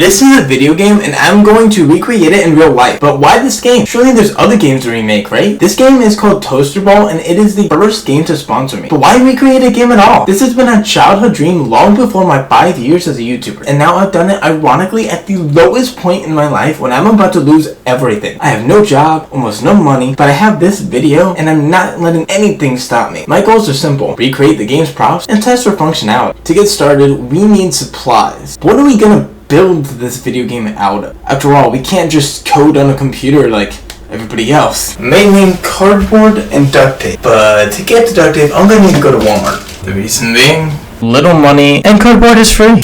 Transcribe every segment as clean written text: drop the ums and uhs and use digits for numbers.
This is a video game and I'm going to recreate it in real life. But why this game? Surely there's other games to remake, right? This game is called Toasterball and it is the first game to sponsor me. But why recreate a game at all? This has been a childhood dream long before my 5 years as a YouTuber. And now I've done it ironically at the lowest point in my life when I'm about to lose everything. I have no job, almost no money, but I have this video and I'm not letting anything stop me. My goals are simple. Recreate the game's props and test for functionality. To get started, we need supplies. What are we gonna build this video game out of? After all, we can't just code on a computer like everybody else. Mainly cardboard and duct tape. But to get the duct tape, I'm gonna need to go to Walmart. The reason being, little money and cardboard is free.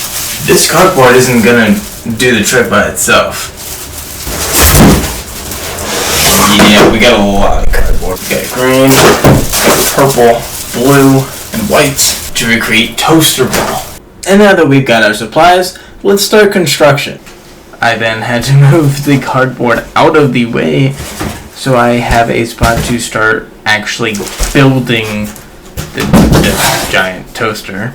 This cardboard isn't gonna do the trick by itself. Yeah, we got a lot of cardboard. We got green, purple, blue, and white to recreate Toasterball. And now that we've got our supplies, let's start construction. I then had to move the cardboard out of the way so I have a spot to start actually building the giant toaster.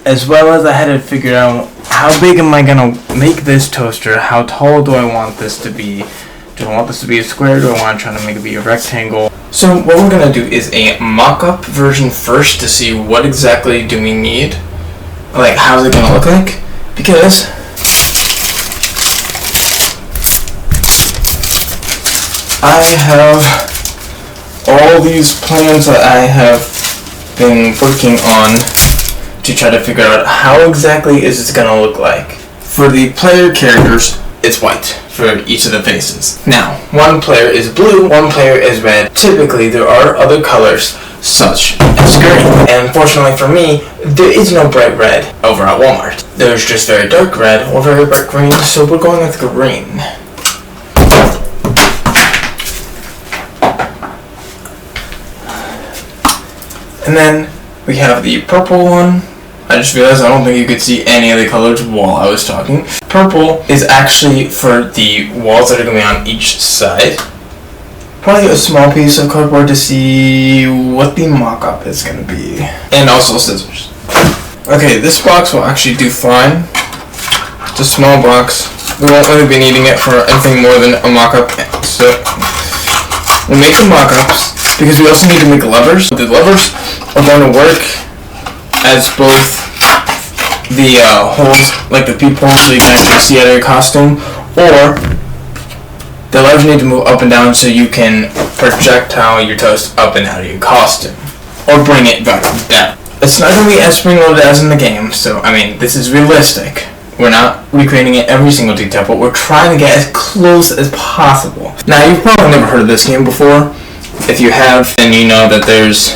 As well as I had to figure out how big am I gonna make this toaster, how tall do I want this to be, do I want this to be a square, do I want to try to make it be a rectangle. So what we're gonna do is a mock-up version first to see what exactly do we need. Like, how's it gonna look like? Because I have all these plans that I have been working on to try to figure out how exactly is this gonna look like. For the player characters, it's white for each of the faces. Now, one player is blue, one player is red. Typically, there are other colors such as green. And unfortunately for me, there is no bright red over at Walmart. There's just very dark red or very bright green, so we're going with green. And then we have the purple one. I just realized I don't think you could see any of the colors while I was talking. Purple is actually for the walls that are going to be on each side. Probably a small piece of cardboard to see what the mock-up is going to be. And also scissors. Okay, this box will actually do fine. It's a small box. We won't really be needing it for anything more than a mock-up. So we'll make the mock-ups because we also need to make levers. The levers are going to work as both the holes, like the peepholes, so you can actually see out of your costume, or the levers need to move up and down so you can projectile your toast up and out of your costume, or bring it back down. It's not going to be as spring-loaded as in the game, so I mean, this is realistic. We're not recreating it every single detail, but we're trying to get as close as possible. Now, you've probably never heard of this game before. If you have, then you know that there's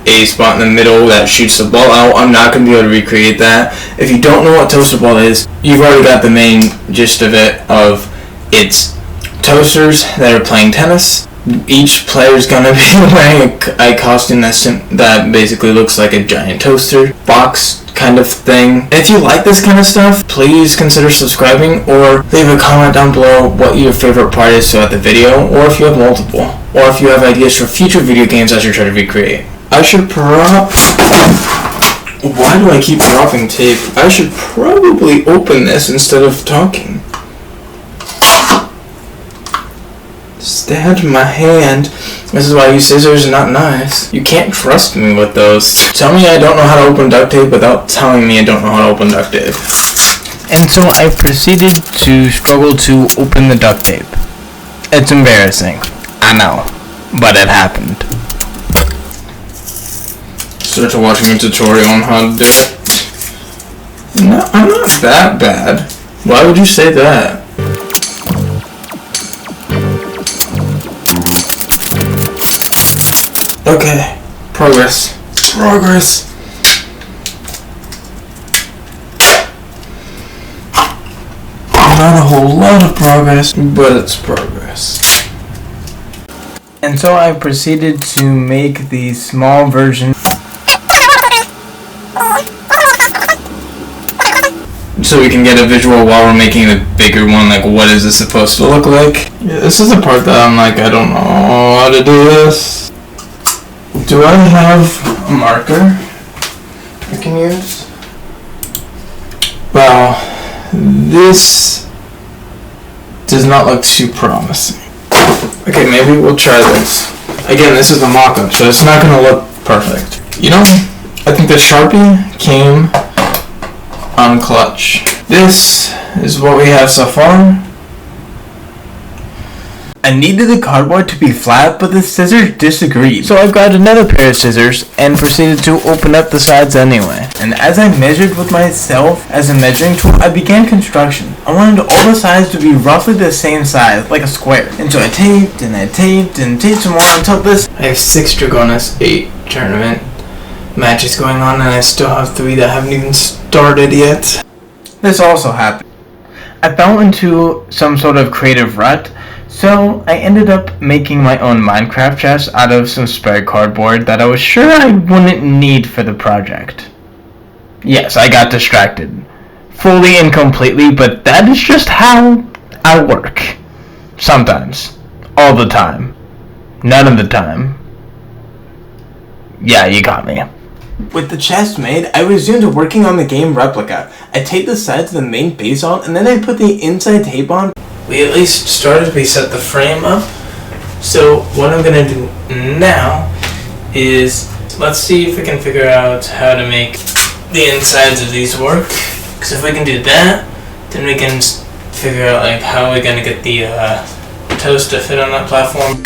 a spot in the middle that shoots the ball out. I'm not going to be able to recreate that. If you don't know what Toasterball is, you've already got the main gist of it, of it's toasters that are playing tennis. Each player is going to be wearing a costume that basically looks like a giant toaster box kind of thing. If you like this kind of stuff, please consider subscribing or leave a comment down below what your favorite part is throughout the video, or if you have multiple, or if you have ideas for future video games I should try to recreate. I should Why do I keep dropping tape? I should probably open this instead of talking. Stabbed my hand. This is why you scissors are not nice. You can't trust me with those. Tell me I don't know how to open duct tape without telling me I don't know how to open duct tape. And so I proceeded to struggle to open the duct tape. It's embarrassing. I know. But it happened. Start watching a tutorial on how to do it. No, I'm not that bad. Why would you say that? Okay, progress. Not a whole lot of progress, but it's progress. And so I proceeded to make the small version so we can get a visual while we're making the bigger one, like what is this supposed to look like. Yeah, this is the part that I'm like, I don't know how to do this. Do I have a marker I can use? Well, this does not look too promising. Okay, maybe we'll try this. Again, this is a mock-up, so it's not going to look perfect. You know, I think the Sharpie came on clutch. This is what we have so far. I needed the cardboard to be flat, but the scissors disagreed. So I grabbed another pair of scissors and proceeded to open up the sides anyway. And as I measured with myself as a measuring tool, I began construction. I wanted all the sides to be roughly the same size, like a square. And so I taped and I taped and taped some more until this. I have 6 Dragonis 8 tournament matches going on, and I still have 3 that haven't even started yet. This also happened. I fell into some sort of creative rut. So I ended up making my own Minecraft chest out of some spare cardboard that I was sure I wouldn't need for the project. Yes, I got distracted. Fully and completely, but that is just how I work. Sometimes. All the time. None of the time. Yeah, you got me. With the chest made, I resumed working on the game replica. I taped the sides of the main base on, and then I put the inside tape on. We at least started, we set the frame up. So what I'm going to do now is, let's see if we can figure out how to make the insides of these work. Because if we can do that, then we can figure out like how we're going to get the toast to fit on that platform.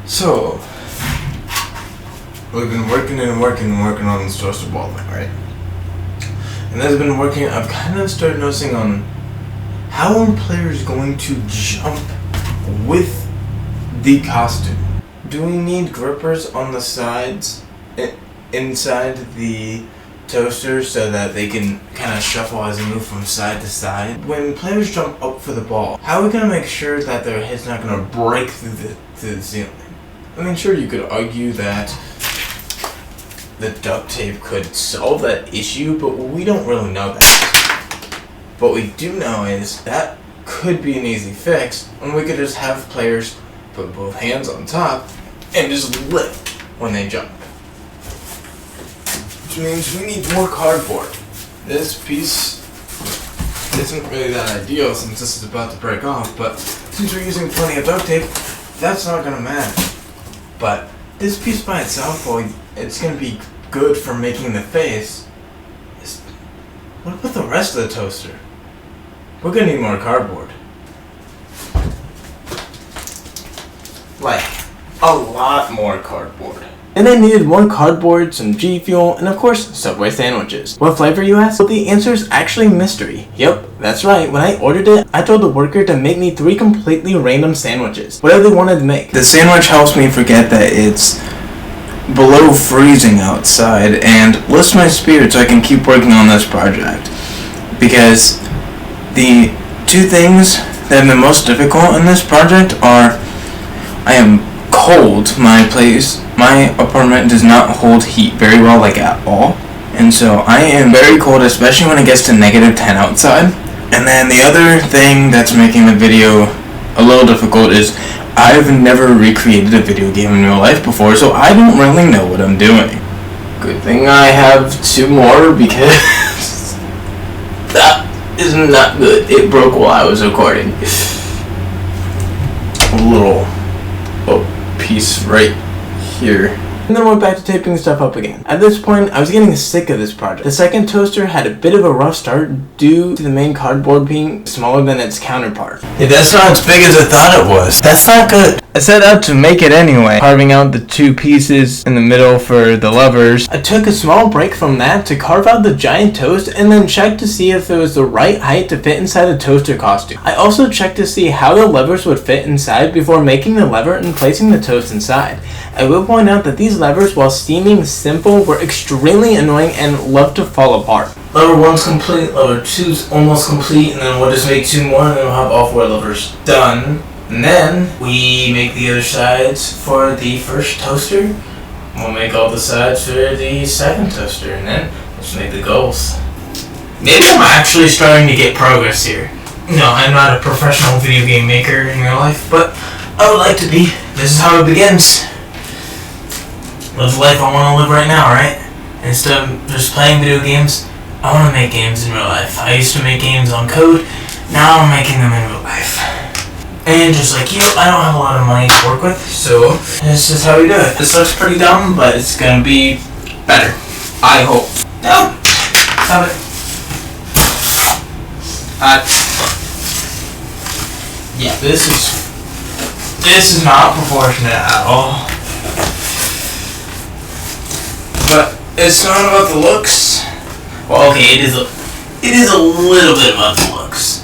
So, we've been working on this Toasterball thing, right? And as I've been working, I've kind of started noticing on how are players going to jump with the costume. Do we need grippers on the sides, inside the toaster, so that they can kind of shuffle as they move from side to side? When players jump up for the ball, how are we going to make sure that their head's not going to break through the ceiling? I mean, sure, you could argue that the duct tape could solve that issue, but we don't really know that. What we do know is that could be an easy fix, and we could just have players put both hands on top and just lift when they jump. Which means we need more cardboard. This piece isn't really that ideal since this is about to break off, but since we're using plenty of duct tape, that's not going to matter. But this piece by itself, well, it's going to be good for making the face. What about the rest of the toaster? We're going to need more cardboard. Like, a lot more cardboard. And I needed more cardboard, some G Fuel, and of course, Subway sandwiches. What flavor, you ask? Well, the answer is actually mystery. Yep, that's right. When I ordered it, I told the worker to make me 3 completely random sandwiches. Whatever they wanted to make. The sandwich helps me forget that it's below freezing outside and lifts my spirit so I can keep working on this project. Because the 2 things that have been most difficult in this project are I am cold. My apartment does not hold heat very well, like at all, and so I am very cold, especially when it gets to -10 outside. And then the other thing that's making the video a little difficult is I've never recreated a video game in real life before, so I don't really know what I'm doing. Good thing I have 2 more, because that is not good. It broke while I was recording. A little piece right here. And then went back to taping stuff up again. At this point, I was getting sick of this project. The second toaster had a bit of a rough start due to the main cardboard being smaller than its counterpart. Hey, that's not as big as I thought it was. That's not good. I set out to make it anyway, carving out the 2 pieces in the middle for the levers. I took a small break from that to carve out the giant toast and then checked to see if it was the right height to fit inside the toaster costume. I also checked to see how the levers would fit inside before making the lever and placing the toast inside. I will point out that these levers, while seeming simple, were extremely annoying and love to fall apart. Lever 1's complete, lever 2's almost complete, and then we'll just make 2 more and then we'll have all 4 levers done. And then we make the other sides for the first toaster. We'll make all the sides for the second toaster, and then Let's make the goals. Maybe I'm actually starting to get progress here. No, I'm not a professional video game maker in real life, but I would like to be. This is how it begins. Live the life I want to live right now, right? Instead of just playing video games, I want to make games in real life. I used to make games on code, now I'm making them in real life. And just like you, I don't have a lot of money to work with, so this is how we do it. This looks pretty dumb, but it's gonna be better. I hope. No! Stop it. Yeah, this is not proportionate at all. But it's not about the looks. Well, okay, it is a little bit about the looks.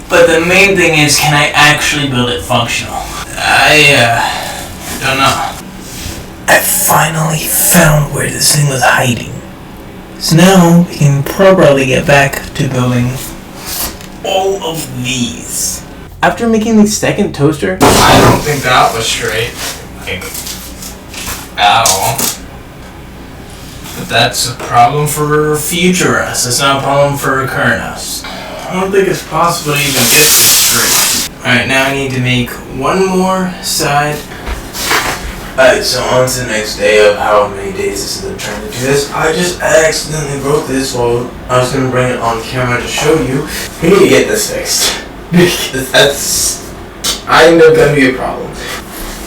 But the main thing is, can I actually build it functional? I don't know. I finally found where this thing was hiding. So now we can properly get back to building all of these. After making the second toaster, I don't think that was straight. Like, at all. But that's a problem for future us. It's not a problem for current us. I don't think it's possible to even get straight. Alright, now I need to make one more side. Alright, so on to the next day of however many days this is I'm trying to do this. I just accidentally broke this while I was going to bring it on camera to show you. We need to get this fixed. Because that's kind of going to be a problem.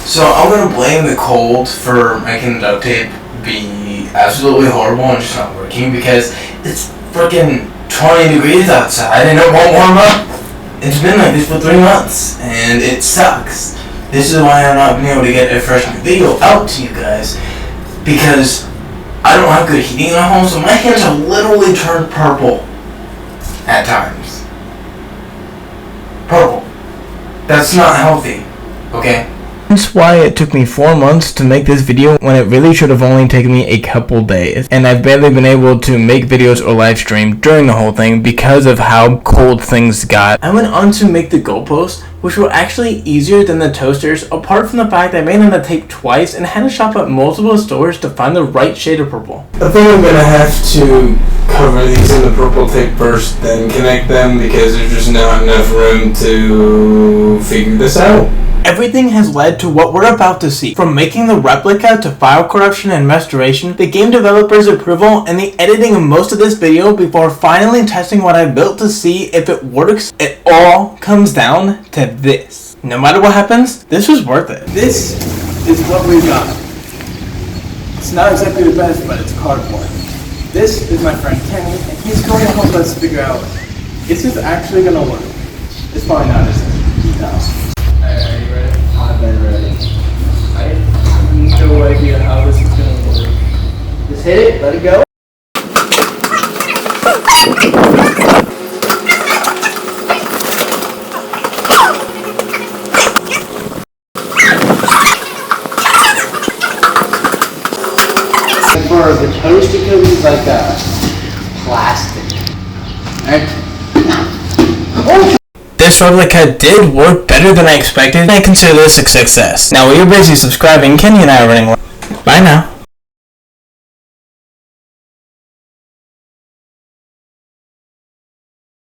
So I'm going to blame the cold for making duct tape be absolutely horrible and just not working because it's freaking 20 degrees outside and it won't warm up. It's been like this for 3 months and it sucks. This is why I'm not being able to get a fresh video out to you guys, because I don't have good heating in my home, so my hands have literally turned purple at times. Purple. That's not healthy, okay? That's why it took me 4 months to make this video when it really should have only taken me a couple days. And I've barely been able to make videos or live stream during the whole thing because of how cold things got. I went on to make the goalposts, which were actually easier than the toasters, apart from the fact I made them the tape twice and had to shop at multiple stores to find the right shade of purple. I think I'm gonna have to cover these in the purple tape first, then connect them because there's just not enough room to figure this out. Everything has led to what we're about to see. From making the replica to file corruption and restoration, the game developer's approval, and the editing of most of this video before finally testing what I built to see if it works, it all comes down to this. No matter what happens, this was worth it. This is what we've got. It's not exactly the best, but it's cardboard. This is my friend Kenny, and he's going to help us figure out is this actually going to work. It's probably not, is it? No. Are you ready? I've been ready. I have no idea how this is going to work. Just hit it, let it go. For the toasted cookies, like plastic. Alright. This replica did work better than I expected, and I consider this a success. Now, while you're busy subscribing, Kenny and I are running. Bye now.